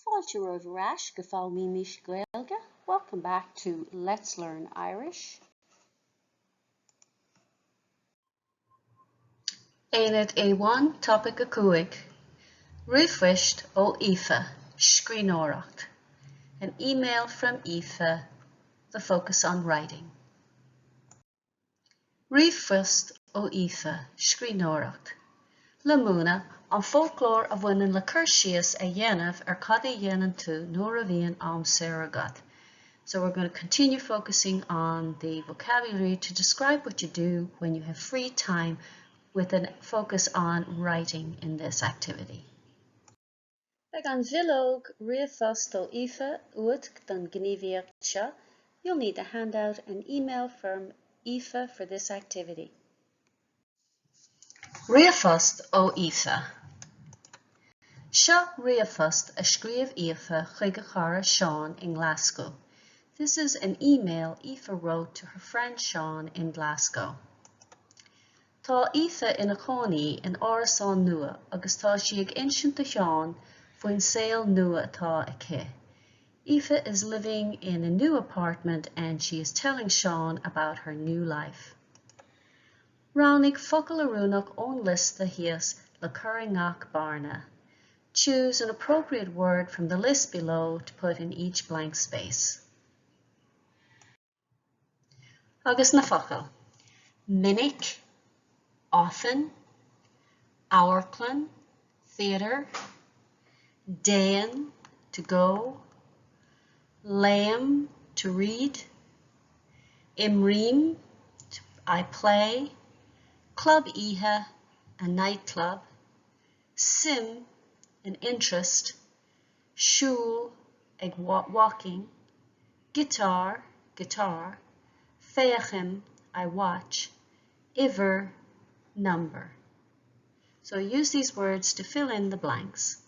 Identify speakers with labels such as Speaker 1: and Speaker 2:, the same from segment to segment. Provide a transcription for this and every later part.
Speaker 1: Fáilte Gaeilge. Welcome back to Let's Learn Irish.
Speaker 2: Éad A1 Topic a Cúig. Ríomhphost ó Aoife, ScrIbhneoireacht. An email from Aoife, the focus on writing. Ríomhphost ó Aoife, ScrIbhneoireacht. Le múna an folklór a bhaineann le cur síos a dhéanamh cad é dhéanann tú nuair a bhíonn Aimsire agad. So we're going to continue focusing on the vocabulary to describe what you do when you have free time with a focus on writing in this activity. Ag an bhilóg Ríomhphost ó Aoife uait don gníomhaíocht seo, you'll need a handout and email from Aoife for this activity. Ríomhphost ó Aoife. Seo Ríomhphost a scríomh Aoife chuig a chara Sean in Glasgow. This is an email Aoife wrote to her friend Sean in Glasgow. Tá Aoife ina chónaí in árasán nua agus tá sí ag insint a Sean faoin saol nua atá aici. Aoife is living in a new apartment and she is telling Sean about her new life. Rannóg focail a Rannóg ón list Theastas le Eorpach barna. Choose an appropriate word from the list below to put in each blank space. Agus na focail. Minic, often, hourclan, theatre, dain, to go, leim, to read, imrim, I play, club ihe, a nightclub, sim, an interest, shul, ag walking, guitar, guitar, féachim, I watch, iver, number. So use these words to fill in the blanks.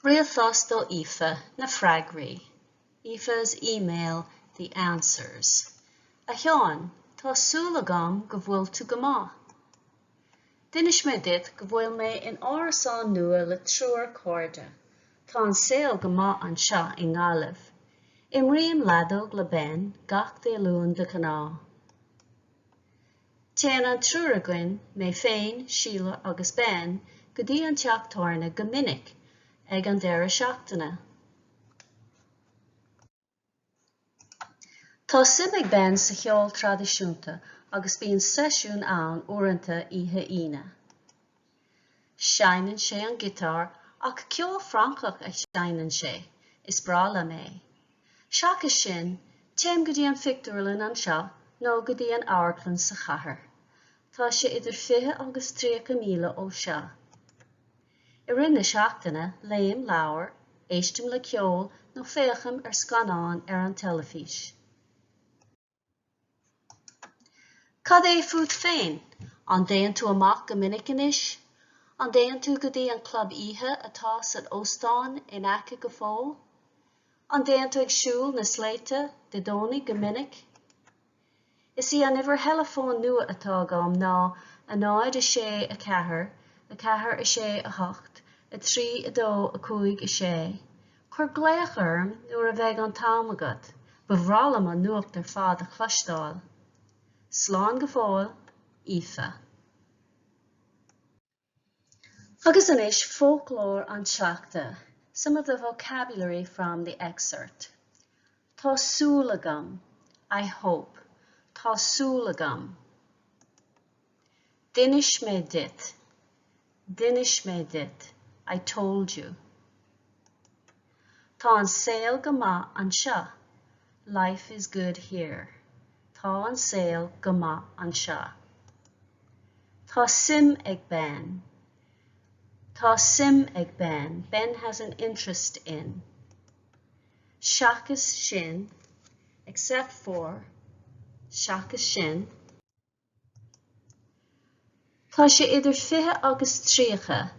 Speaker 2: Ríomhphost ó Aoife na freagraí. Aoife's email, the answers. A Seán, tá súil agam go bhfuil tú go maith. Dinis mé dit go bhfuil mé in árasán nua le trúr cóirde. Tá an saol go maith an seo i ngáilimh. Imríonn ladóg le ben gach déalún de caná. Téann an trúr againn mé féin, síle agus ben go dtí an teachtarna go minic ag an deire seachtaine. Tá sim ag ben sa cheol tradiisiúnta agus bíonn seisiún ann uaireanta ihe ine. Seanan sé an gitar ach ceol francach a seanan sé, is brá le mé. Seachas sin, téim go dtí an fictúirlinn an seo nó go dtí an áirclann sa chathair. Tá sé idir 20 agus 30 míle ó seo. I rinne seachtaine, léim leabhar, éistim le ceol nó féacham scanán an telefís. Cad é fút féin? An déann tú amach go minic inis? An déann tú go dtí an club ihe atá sa óstáin in aice go fóil? An déann tú ag siúl na sléite de dónaí go minic? Is í an iver telefón nua atá agam ná a 9 a 6 a 4, a 4 a 6 a 8, a 3 a 2 a 5 a 6. Chur gléach orm nuair a bheith an tám agad, bhrálam an nuacht ar fad a chluistáil. Slán go fóil, Aoife. Agus inis folklore an seachta. Some of the vocabulary from the excerpt. Tá súil agam, I hope. Tá súil agam. Dinis mé dit. Dinis mé dit. I told you. Tá an saol go maith an seo. Life is good here. Tá an saol go maith an seo. Tá sim ag ben. Tá sim ag ben. Ben has an interest in. Seachas sin, except for seachas sin. Tá sé idir 20 agus 30.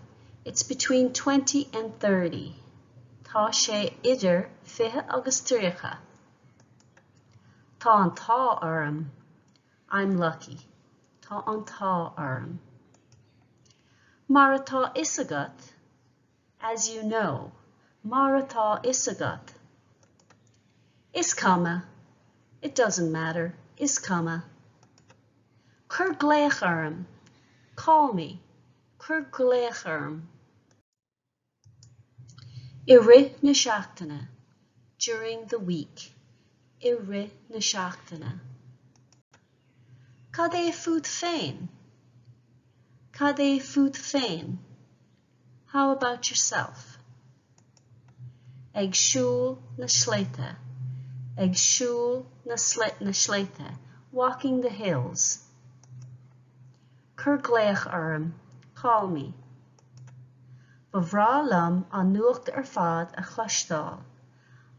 Speaker 2: It's between 20 and 30. Tá sé idir 20 agus 30. Tá an tá orm. I'm lucky. Tá an tá orm. Maratá isagat, as you know. Maratá isagat. Is comma. It doesn't matter. Is comma. Cur gléach orm. Call me. Cur gléach orm. I ri na seachtaine. During the week. I ri na seachtaine. Cad é fud féin? Cad é fud féin? How about yourself? Ag siúl na sléite. Ag siúl na sléite. Walking the hills. Cur gléach orm. Call me. Ba bhrá liom an nuacht ar fad a chlastáil.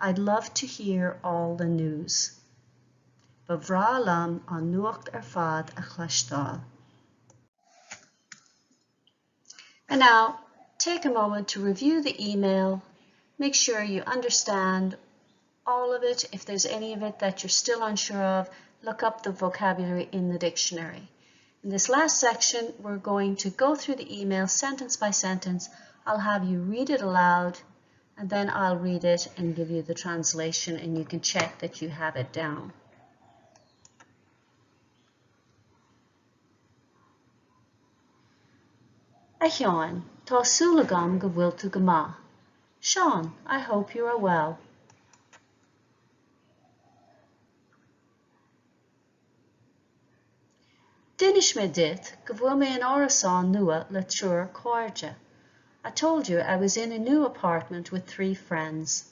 Speaker 2: I'd love to hear all the news. Ba bhrá liom an nuacht ar fad a chlastáil. And now, take a moment to review the email. Make sure you understand all of it. If there's any of it that you're still unsure of, look up the vocabulary in the dictionary. In this last section, we're going to go through the email sentence by sentence. I'll have you read it aloud, and then I'll read it and give you the translation, and you can check that you have it down. Aoife, tá súlagam go bhfuil tú go maith. Sean, I hope you are well. Dinis me dit go bhfuil me an árasán nua le trúr Gaeilge. I told you I was in a new apartment with 3 friends.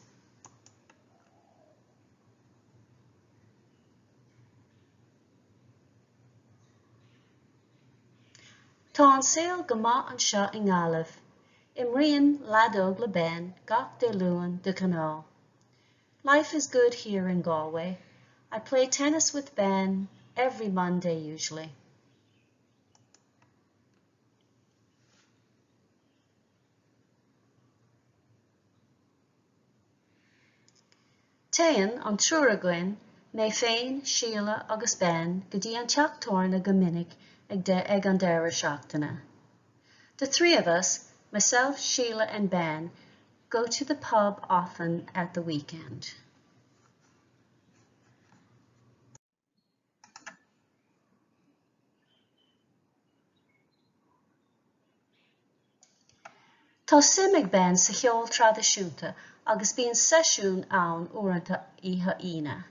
Speaker 2: Tá an saol go maith an seo in Gaillimh. Imrian ladóg le ben gach de luan de canal. Life is good here in Galway. I play tennis with Ben every Monday usually. Téan an trúraghain mé féin Síle agus Ben go dtí an teachtarna go minic ag an deire seachtaine. The 3 of us, myself, Síle and Ben, go to the pub often at the weekend. Tá simig Ben sa cheol tradiisiúnta agus bíonn sesiún ann uaireanta oíche ina.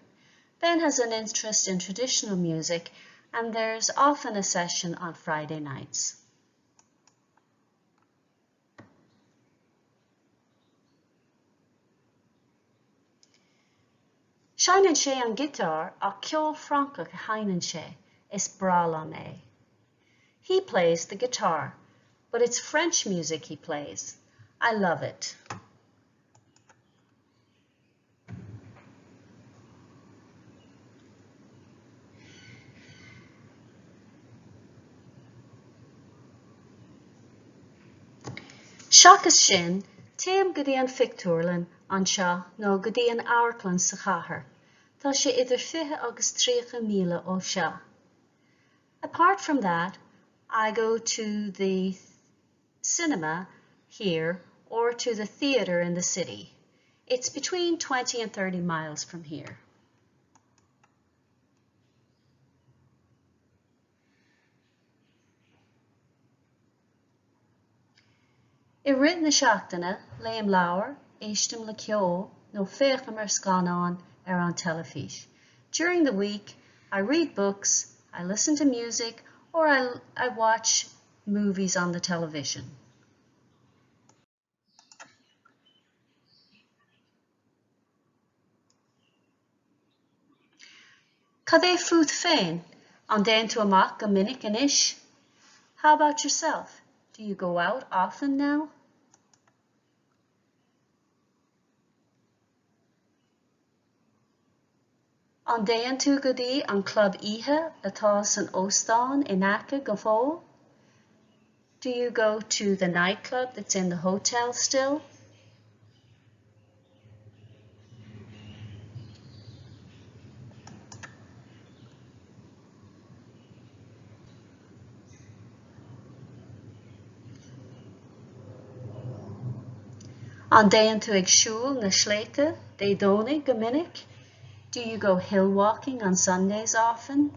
Speaker 2: Ben has an interest in traditional music, and there's often a session on Friday nights. Shainan sé an guitar ach ceol francach a hainan sé is brala mé. He plays the guitar, but it's French music he plays. I love it. Seachas sin, téim go dtí an fictúrlan an seo nó go dtí an airclann sa chathair. Tá sé idir 20 agus 30 míle ó seo. Apart from that, I go to the cinema here or to the theatre in the city. It's between 20 and 30 miles from here. I ri na seachtaine léim leabhar, éistim le ceol, nó féacham ar scanán ar an telefís. During the week, I read books, I listen to music, or I watch movies on the television. Cad é fud féin? An déan tú amach go minic anois? How about yourself? Do you go out often now? An déan tú go dtí an club oíche atá san óstán in Aice go fóil? Do you go to the nightclub that's in the hotel still? An déan tú ag siúl na sléite, dé dónaí go minic? Do you go hill walking on Sundays often?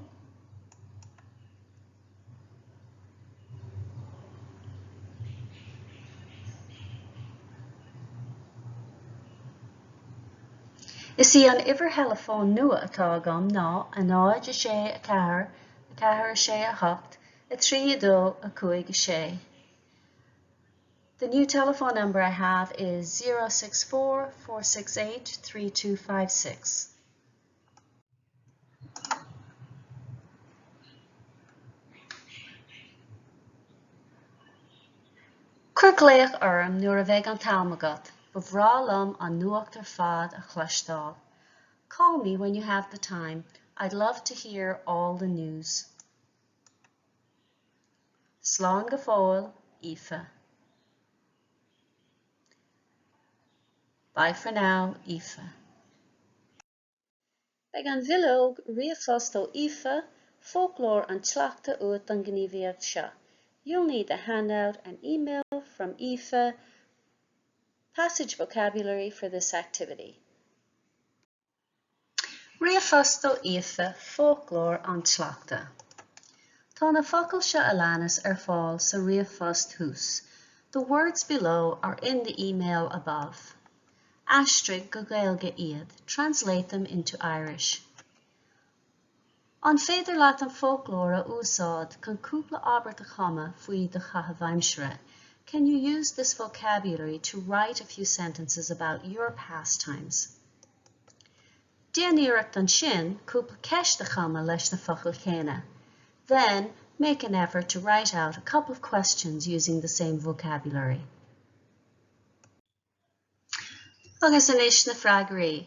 Speaker 2: Is í an iwwer telephone nua atá agam ná a náid a sé a cahar a sé a hocht, a trí a dó a cuaig a sé. The new telephone number I have is 064 468 3256. Cuircléach orm nuair a bheith an talmagat, ba bhrálum an nuachtar fad a chluistáil. Call me when you have the time. I'd love to hear all the news. Slán go fóill, Aoife. Bye for now, Aoife. Beag an bhilóg Ríomhphost ó Aoife, folklore an tleachta uat an gníomhaíocht seo. You'll need a handout and email from Aoife, passage vocabulary for this activity. Ríomhphost ó Aoife, folklore an tleachta. Tá na focail seo a leannas fáil sa Ríomhphost hús. The words below are in the email above. Aistrig go Gaeilge iad, translate them into Irish. An féidir leat an folklore a úsáid chun cúpla ábhairt a chuma faoi de Aimsire. Can you use this vocabulary to write a few sentences about your pastimes? Déanóireacht an sin cúpla ceist a chuma leis na focail chéine. Then make an effort to write out a couple of questions using the same vocabulary. Agus inis na freagaí.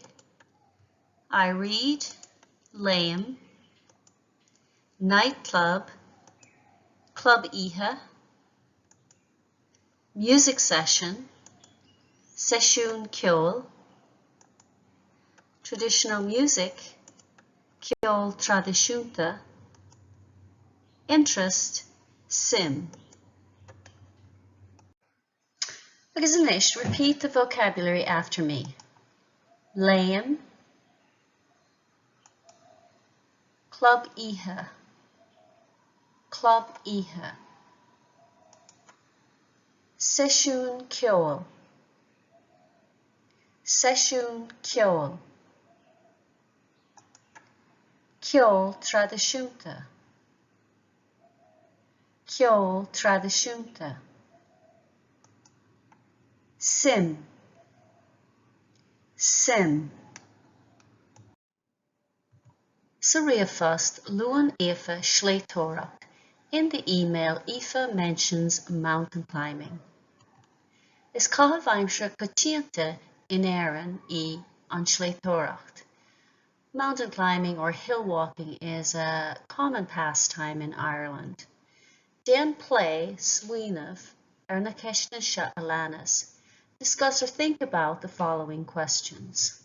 Speaker 2: I read, lame, nightclub, clubíthe, music session, sesiún ceol, traditional music, ceol tradiisiúnta, interest, sim. Agus inis, repeat the vocabulary after me. Lame, clubíthe, clubíthe. Sesiún ceol, sesiún ceol. Ceol tradiisiúnta, ceol tradiisiúnta. Sim, sim. Sa Ríomhphost, luan Aoife sléitóireacht. In the email, Aoife mentions mountain climbing. Is Caitheamh Aimsire go tíonta in Éireann an sléitóireacht. Mountain climbing or hill walking is a common pastime in Ireland. Den play suíomh na ceistne seo a leannas. Discuss or think about the following questions.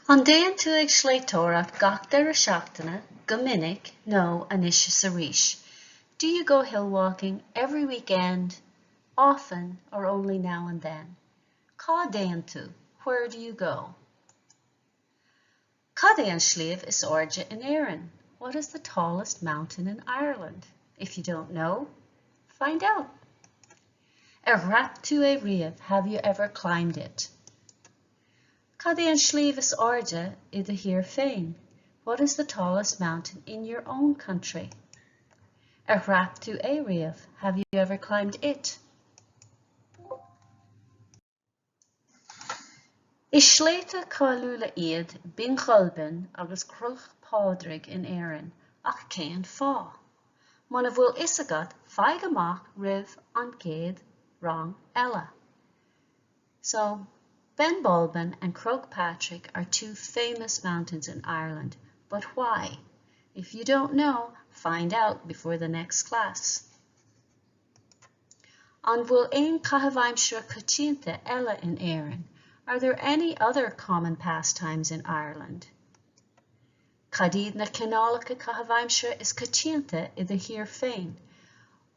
Speaker 2: An déan tú ag sléitóireacht gach deir a seachtaine, go minic, nó anis sa rís. Do you go hill walking every weekend, often, or only now and then? Cá déan tú? Where do you go? Cad é an sliabh is airde in Éireann? What is the tallest mountain in Ireland? If you don't know, find out. Rap tú é riamh, have you ever climbed it? Cad é an sliabh is airde I do hir féin? What is the tallest mountain in your own country? Rap tú é riamh, have you ever climbed it? Is sléite cáiliúla iad bin chulban agus cruch pádraig in Éireann ach céan fá. Mana bhfuil is agat feig amach ribh an céad rang eile. So, Ben Bulben and Croagh Patrick are two famous mountains in Ireland, but why? If you don't know, find out before the next class. An bhfuil éon Caitheamh Aimsire coitianta eile in Éireann. Are there any other common pastimes in Ireland? Cadíd na cineálacha Aimsire is coitianta I the here féin.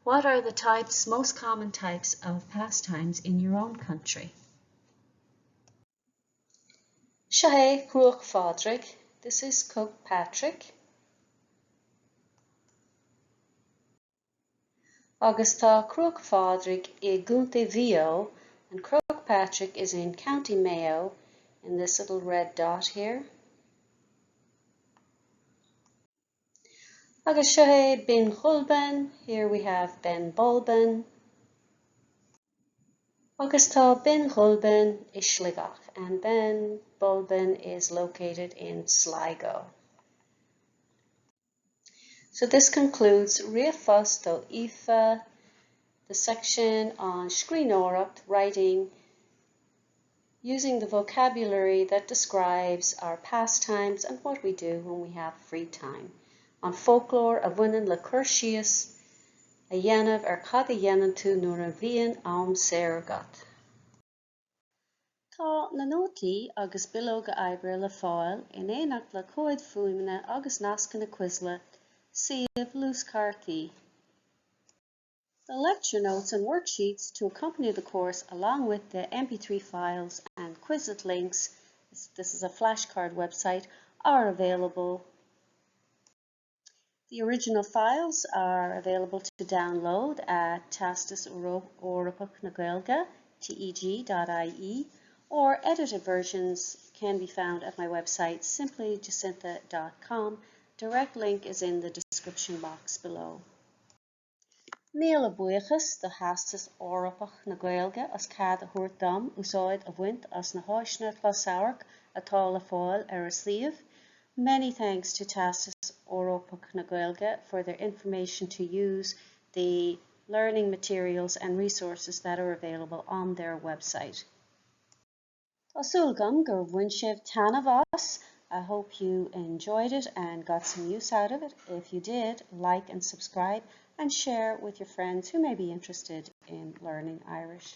Speaker 2: What are the most common types of pastimes in your own country?
Speaker 1: Shahe Cruach Fadrig. This is Cook Patrick. Agus tá Cruach Fadrig I Gúnta Vio, and Cruach Patrick is in County Mayo, in this little red dot here. Agus Shahe Bin Chulban. Here we have Ben Bulban. Agus tá Bin Chulban I Sligoch, and Ben Bulban is located in Sligo. So this concludes Ríomhphost ó Aoife, the section on ScrIbhneoireacht, writing using the vocabulary that describes our pastimes and what we do when we have free time. On folklore a bhaineann le cuirsias a dhéanamh cad a dhéanann tú nuair a bhíonn Aimsire agat. Tá na nótaí agus bilóga oibre le fáil in éineacht le cóid fuaimne agus nasca na cuisle suíomh lús cartaí. The lecture notes and worksheets to accompany the course, along with the MP3 files and Quizlet links, this is a flashcard website, are available. The original files are available to download at Theastas Eorpach na Gaeilge, teg.ie, or edited versions can be found at my website, simplyjacintha.com. Direct link is in the description box below. Míle buíochas the Theastas Eorpach na Gaeilge as cead a thabhairt dom úsáid a bhaint as na háiseanna closamhairc atá le fáil a suíomh. Many thanks to Theastas Eorpach na Gaeilge for their information to use, the learning materials and resources that are available on their website. Tásúlgam gur bhain sibh tanamh as. I hope you enjoyed it and got some use out of it. If you did, like and subscribe and share with your friends who may be interested in learning Irish.